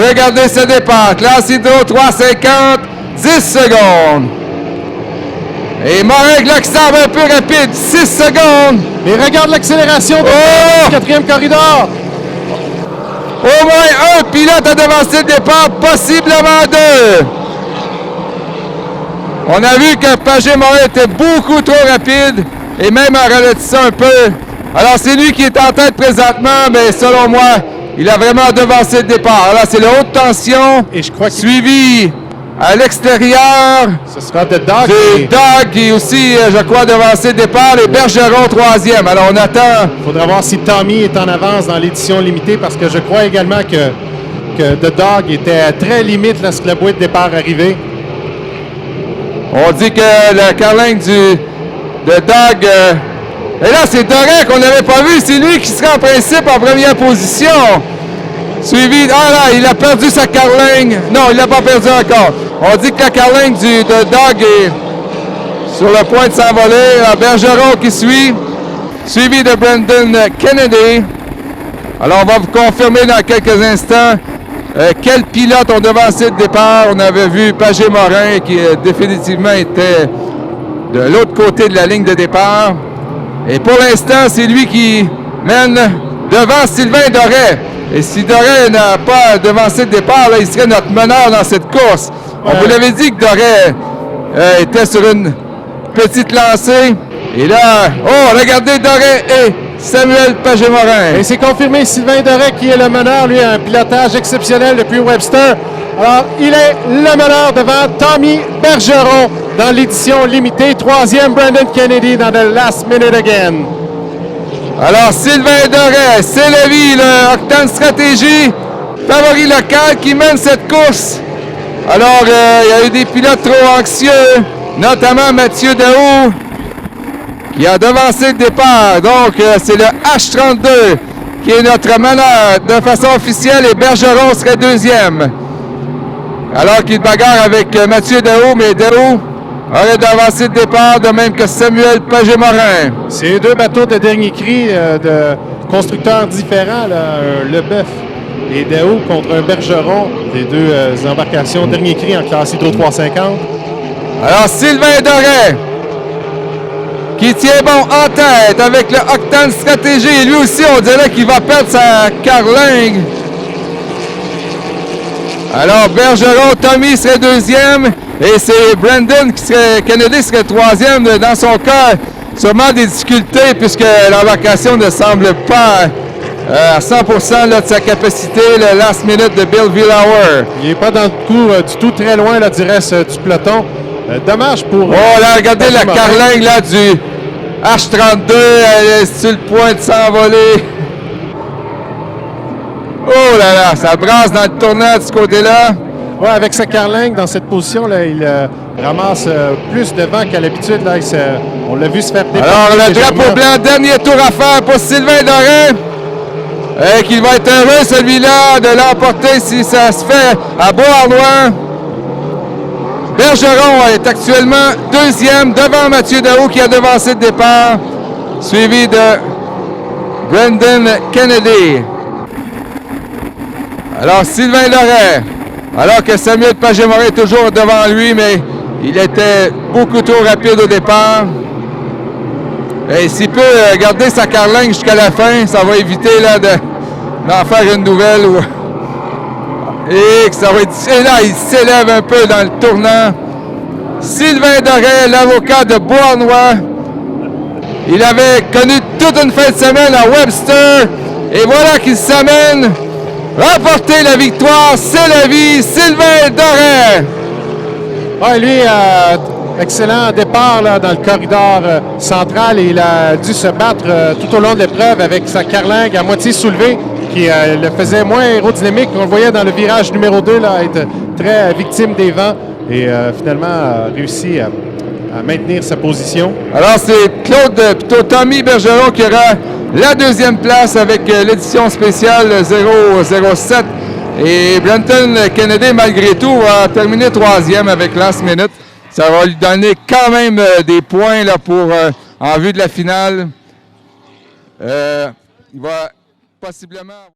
regardez ce départ. Classe Hydro 3,50, 10 secondes. Et Morin Glockstab un peu rapide, 6 secondes. Mais regarde l'accélération du quatrième corridor. Au moins un pilote a devancé le départ, possiblement deux. On a vu que Paget-Morin était beaucoup trop rapide et même en ralentissant un peu. Alors c'est lui qui est en tête présentement, mais selon moi, il a vraiment devancé le départ. Alors c'est le haute tension, et je crois suivi à l'extérieur. Ce sera de Doug. Doug qui aussi, je crois, devancé le départ. Et Bergeron troisième. Alors on attend. Il faudra voir si Tommy est en avance dans l'édition limitée parce que je crois également que The Dog était très limite lorsque le bruit de départ arrivait. On dit que le carlingue de Doug... et là, c'est Doré qu'on n'avait pas vu. C'est lui qui serait en principe en première position. Suivi... Ah là, il a perdu sa carlingue. Non, il l'a pas perdu encore. On dit que la carlingue de Doug est sur le point de s'envoler. Bergeron qui suit. Suivi de Brandon Kennedy. Alors, on va vous confirmer dans quelques instants quels pilotes ont devancé le départ. On avait vu Paget-Morin qui définitivement était de l'autre côté de la ligne de départ. Et pour l'instant, c'est lui qui mène devant Sylvain Doré. Et si Doré n'a pas devancé le départ, là, il serait notre meneur dans cette course. On vous l'avait dit que Doré était sur une petite lancée. Et là, oh, regardez Doré et Samuel Paget-Morin. Et c'est confirmé, Sylvain Doré qui est le meneur, lui a un pilotage exceptionnel depuis Webster. Alors, il est le meneur devant Tommy Bergeron dans l'édition limitée. Troisième, Brandon Kennedy dans The Last Minute Again. Alors, Sylvain Doré, c'est le Octane Stratégie, favori local qui mène cette course. Alors, il y a eu des pilotes trop anxieux, notamment Mathieu Daou, qui a devancé le départ. Donc, c'est le H32 qui est notre meneur de façon officielle et Bergeron serait deuxième. Alors qu'il bagarre avec Mathieu Daou, mais Daou aurait devancé le départ, de même que Samuel Paget-Morin. C'est deux bateaux de dernier cri de constructeurs différents, là, un Leboeuf et Daou contre un Bergeron, les deux embarcations dernier cri en classe Hydro 350. Alors, Sylvain Doré, qui tient bon en tête avec le Octane Stratégie. Et lui aussi, on dirait qu'il va perdre sa carlingue. Alors, Bergeron, Tommy serait deuxième. Et c'est Brandon Kennedy serait troisième. Dans son cas, sûrement des difficultés puisque l'embarcation ne semble pas à 100% là, de sa capacité. Le last minute de Bill Villauer. Il n'est pas dans le coup du tout très loin là, du reste du peloton. Dommage pour... Oh là, regardez la carlingue là, du H32. Elle est sur le point de s'envoler. Oh là là, ça brasse dans le tournant de ce côté-là. Oui, avec sa carlingue dans cette position, là, il ramasse plus de vent qu'à l'habitude. On l'a vu se faire dépasser. Alors, le drapeau blanc, dernier tour à faire pour Sylvain Doré. Et qu'il va être heureux, celui-là, de l'emporter si ça se fait à Beauharnois. Bergeron est actuellement deuxième devant Mathieu Daou qui a devancé le départ, suivi de Brandon Kennedy. Alors, Sylvain Doré, alors que Samuel Paget-Morin est toujours devant lui, mais il était beaucoup trop rapide au départ. Et s'il peut garder sa carlingue jusqu'à la fin, ça va éviter là, d'en faire une nouvelle. Et que ça va être... Et là, il s'élève un peu dans le tournant. Sylvain Doré, l'avocat de Beauharnois. Il avait connu toute une fin de semaine à Webster. Et voilà qu'il s'amène remporter la victoire. C'est la vie, Sylvain Doré. Oui, lui, excellent départ là, dans le corridor central. Et il a dû se battre tout au long de l'épreuve avec sa carlingue à moitié soulevée qui le faisait moins aérodynamique. On le voyait dans le virage numéro 2, là, être très victime des vents. Et finalement, a réussi à maintenir sa position. Alors, c'est plutôt Tommy Bergeron qui aura la deuxième place avec l'édition spéciale 007. Et Brandon Kennedy, malgré tout, va terminer troisième avec Last Minute. Ça va lui donner quand même des points là, en vue de la finale. Il va possiblement...